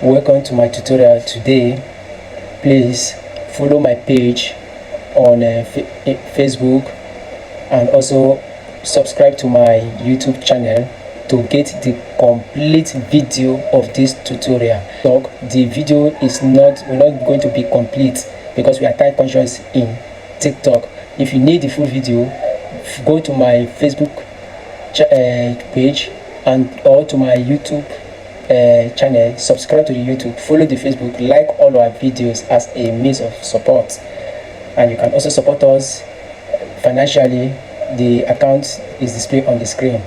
Welcome to my tutorial. Today please follow my page on Facebook, and also subscribe to my YouTube channel to get the complete video of this tutorial. The video is not going to be complete because we are time conscious in TikTok. If you need the full video, go to my Facebook page or to my YouTube channel, subscribe to the YouTube, follow the Facebook, like all our videos as a means of support. And you can also support us financially. The account is displayed on the screen.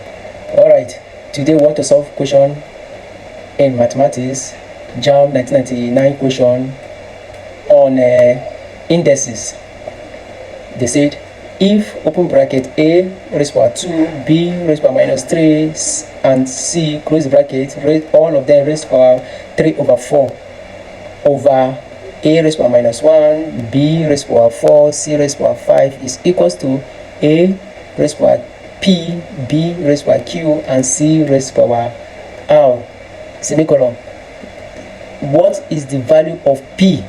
Alright, today we want to solve question in mathematics, Jamb 1999 question on indices. They said, if open bracket a raised to power 2, b raised to power minus 3, and c close bracket, all of them raised to power 3 over 4 over a raised to power minus 1, b raised to power 4, c raised to power 5 is equals to a raised to power p, b raised to power q, and c raised to power r. Semicolon. What is the value of p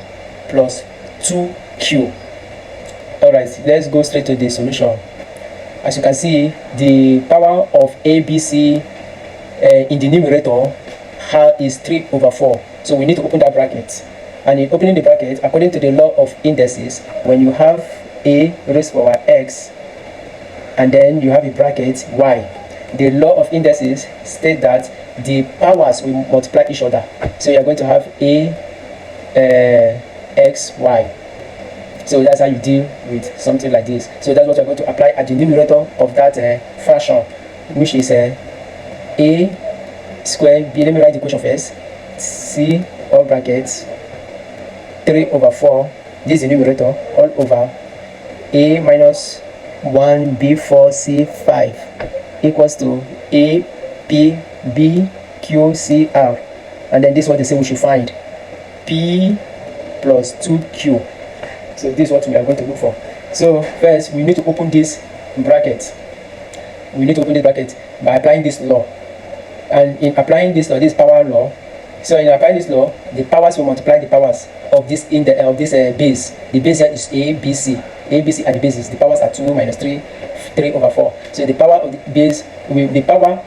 plus 2q? Alright, let's go straight to the solution. As you can see, the power of ABC in the numerator is 3 over 4. So we need to open that bracket. And in opening the bracket, according to the law of indices, when you have a raised to power x and then you have a bracket y, the law of indices states that the powers will multiply each other. So you are going to have a x, y. So that's how you deal with something like this. So that's what you're going to apply at the numerator of that fraction, which is a squared b. Let me write the equation first. C, all brackets, 3 over 4. This is the numerator, all over a minus 1 b 4 c 5 equals to a p b q c r. And then this is what they say we should find: p plus 2q. So this is what we are going to look for. So first we need to open this bracket. We need to open this bracket by applying this law. And in applying this law, this power law, so in applying this law, the powers will multiply the powers of this base. The base here is a, b, c. A, b, c are the bases. The powers are 2 minus 3, 3 over 4. So the power of the base will the power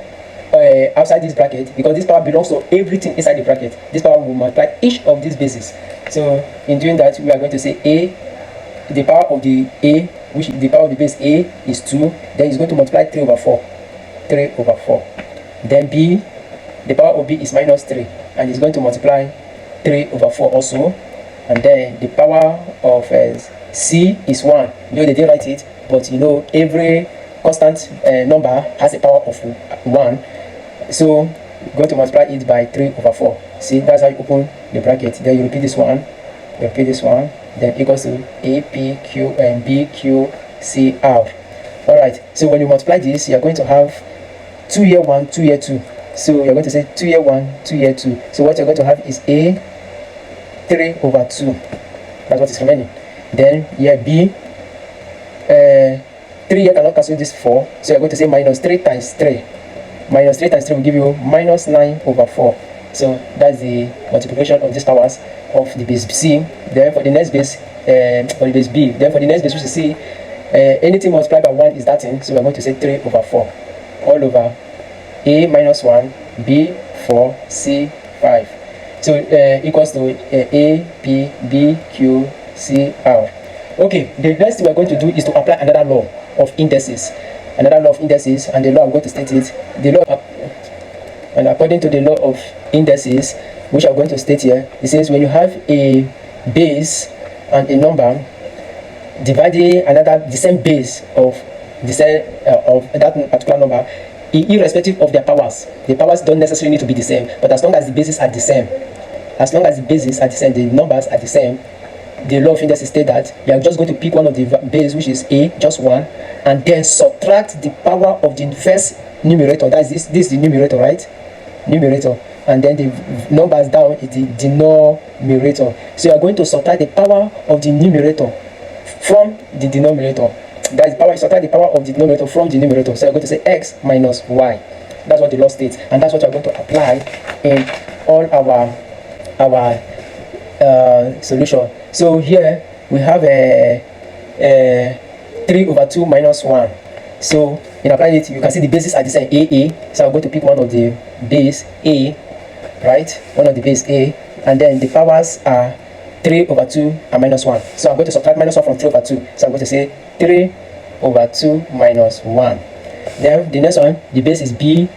outside this bracket, because this power belongs to everything inside the bracket. This power will multiply each of these bases. So in doing that, we are going to say a, the power of the a, which the power of the base a is 2, then it's going to multiply 3 over 4. 3 over 4. Then b, the power of b is minus 3, and it's going to multiply 3 over 4 also. And then the power of c is 1. You know, they didn't write it, but you know every constant number has a power of 1. So we're going to multiply it by 3 over 4. See, that's how you open the bracket. Then you repeat this one, then equals to a, p, q, and b, q, c, r. Alright, so when you multiply this, you're going to have 2 here 1, 2 here 2. So you're going to say 2 here 1, 2 here 2. So what you're going to have is a 3 over 2. That's what is remaining. Then here b, 3 here cannot cancel this 4. So you're going to say minus 3 times 3. Minus 3 times 3 will give you minus 9 over 4. So that's the multiplication of these powers of the base c. Then for the next base, for the base b, then for the next base, which is c, anything multiplied by 1 is that thing. So we're going to say 3 over 4 all over a minus 1, b 4, c 5. So equals to a, p, b, q, c, r. Okay, the next thing we're going to do is to apply another law of indices. Another law of indices, and the law I'm going to state it. The law, and according to the law of indices, which I'm going to state here, it says when you have a base and a number dividing the same base of that particular number, irrespective of their powers. The powers don't necessarily need to be the same, but as long as the bases are the same, the numbers are the same, the law of indices state that you are just going to pick one of the base, which is a, just one, and then subtract the power of the first numerator. That's this is the numerator, right? Numerator. And then the numbers down is the denominator. So you are going to subtract the power of the numerator from the denominator. That is power, subtract the power of the denominator from the numerator. So you're going to say x minus y. That's what the law states, and that's what we're going to apply in all our our solution. So here we have a 3 over 2 minus 1. So in applying it, you can see the bases are the same, a. So I'm going to pick one of the base a, right? One of the base a, and then the powers are 3 over 2 and minus 1. So I'm going to subtract minus 1 from 3 over 2. So I'm going to say 3 over 2 minus 1. Then the next one, the base is b.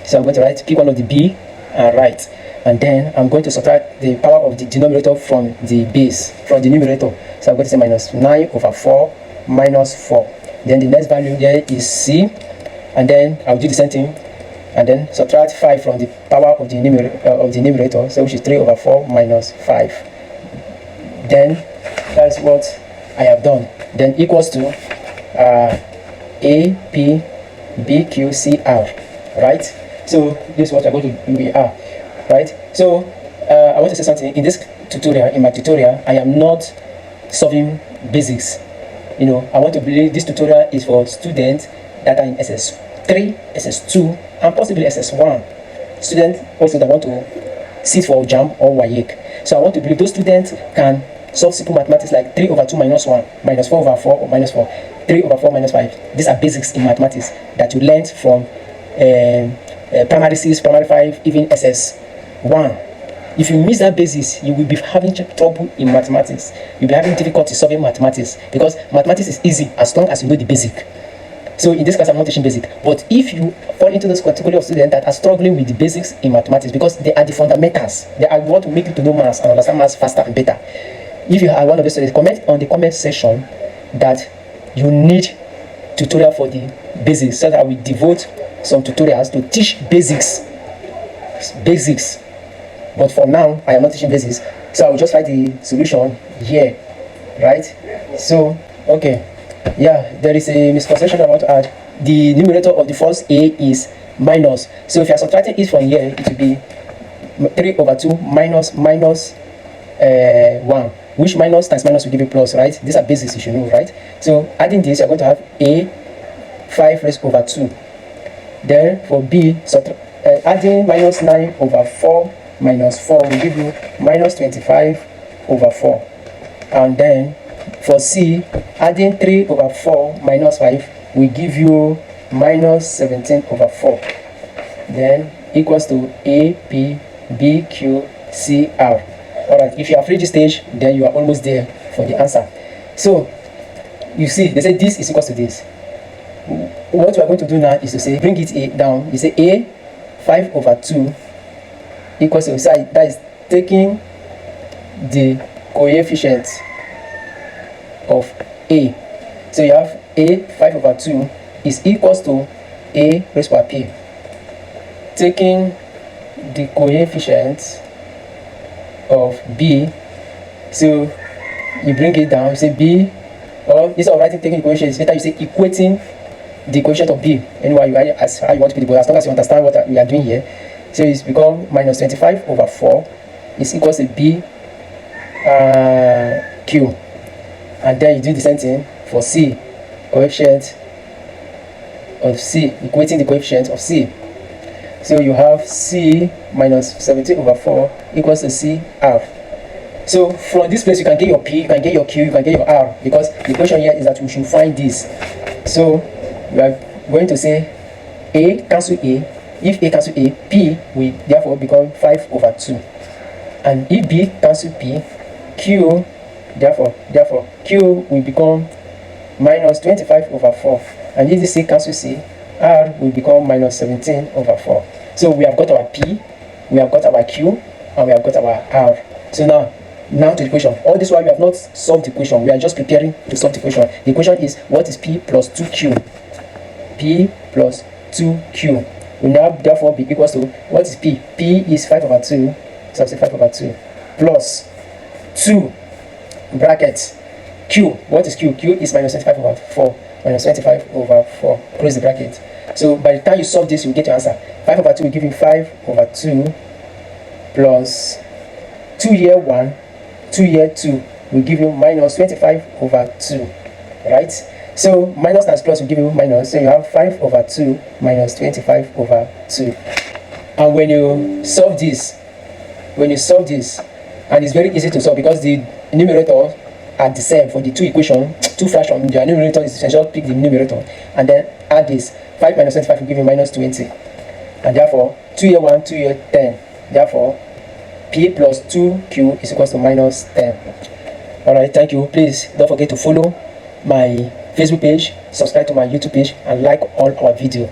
So I'm going to pick one of the b and write. And then I'm going to subtract the power of the denominator from the base, from the numerator. So I'm going to say minus 9 over 4 minus 4. Then the next value there is c. And then I'll do the same thing. And then subtract 5 from the power of the numerator, so which is 3 over 4 minus 5. Then that's what I have done. Then equals to A, P, B, Q, C, R, right? So this is what we're going to do here, right? So I want to say something. In this tutorial, in my tutorial, I am not solving basics. You know, I want to believe this tutorial is for students that are in SS3, SS2, and possibly SS1. Students also that want to sit for Jamb or WAEC. So I want to believe those students can solve simple mathematics like 3 over 2 minus 1, minus 4 over 4 or minus 4, 3 over 4 minus 5. These are basics in mathematics that you learned from primary 6, primary 5, even SS1. If you miss that basis, you will be having trouble in mathematics. You'll be having difficulty solving mathematics, because mathematics is easy as long as you know the basic. So in this class, I'm not teaching basic. But if you fall into this category of students that are struggling with the basics in mathematics, because they are the fundamentals, they are what will make you to know maths and understand maths faster and better. If you are one of those students, comment on the comment section that you need tutorial for the basics, so that I will devote some tutorials to teach basics. But for now, I am not teaching basics, so I will just write the solution here, right? So okay, yeah, there is a misconception I want to add. The numerator of the first a is minus, so if you are subtracting it from here, it will be 3 over 2 minus 1, which minus times minus will give you plus, right? These are basics you should know, right? So adding this, you're going to have a 5 raised over 2. Then for b, adding minus 9 over 4 minus 4 will give you minus 25 over 4. And then for c, adding 3 over 4 minus 5 will give you minus 17 over 4. Then equals to a, p, b, q, c, r. Alright, if you have reached this stage, then you are almost there for the answer. So you see, they say this is equals to this. What we are going to do now is to say, bring it down. You say a 5 over 2 equals to, so that is taking the coefficient of a. So you have a 5 over 2 is equals to a raised by p. Taking the coefficient of b, so you bring it down, you say b, or instead of writing taking the coefficient, it's better you say equating the coefficient of b. Anyway, you as how you want to put it, but as long as you understand what we are doing here. So it's become minus 25 over 4 is equals to b q. And then you do the same thing for c, coefficient of c, equating the coefficient of c. So you have c minus 17 over 4 equals to c r. So from this place you can get your p, you can get your q, you can get your r, because the question here is that we should find this. So we are going to say a cancel a. If a cancel a, p will therefore become 5 over 2. And if b cancel p, q therefore q will become minus 25 over 4. And if the c cancel c, r will become minus 17 over 4. So we have got our p, we have got our q, and we have got our r. So now to the question. All this while we have not solved the question, we are just preparing to solve the question. The question is, what is p plus 2q? P plus 2q will now therefore be equals to, what is p? P is 5 over 2, so I'll say 5 over 2 plus 2 bracket q. What is q? Q is minus 25 over 4, minus 25 over 4, close the bracket. So by the time you solve this, you get your answer. 5 over 2 will give you 5 over 2 plus 2 here 1, 2 here 2 will give you minus 25 over 2, right? So minus times plus will give you minus, so you have 5 over 2 minus 25 over 2. And when you solve this, when you solve this, and it's very easy to solve because the numerator are the same for the two equation, two fraction. The numerator is just pick the numerator and then add this. 5 minus 25 will give you minus 20, and therefore 2 here 1, 2 here 10. Therefore P plus 2Q is equals to minus 10. Alright, thank you. Please don't forget to follow my Facebook page, subscribe to my YouTube page, and like all our videos.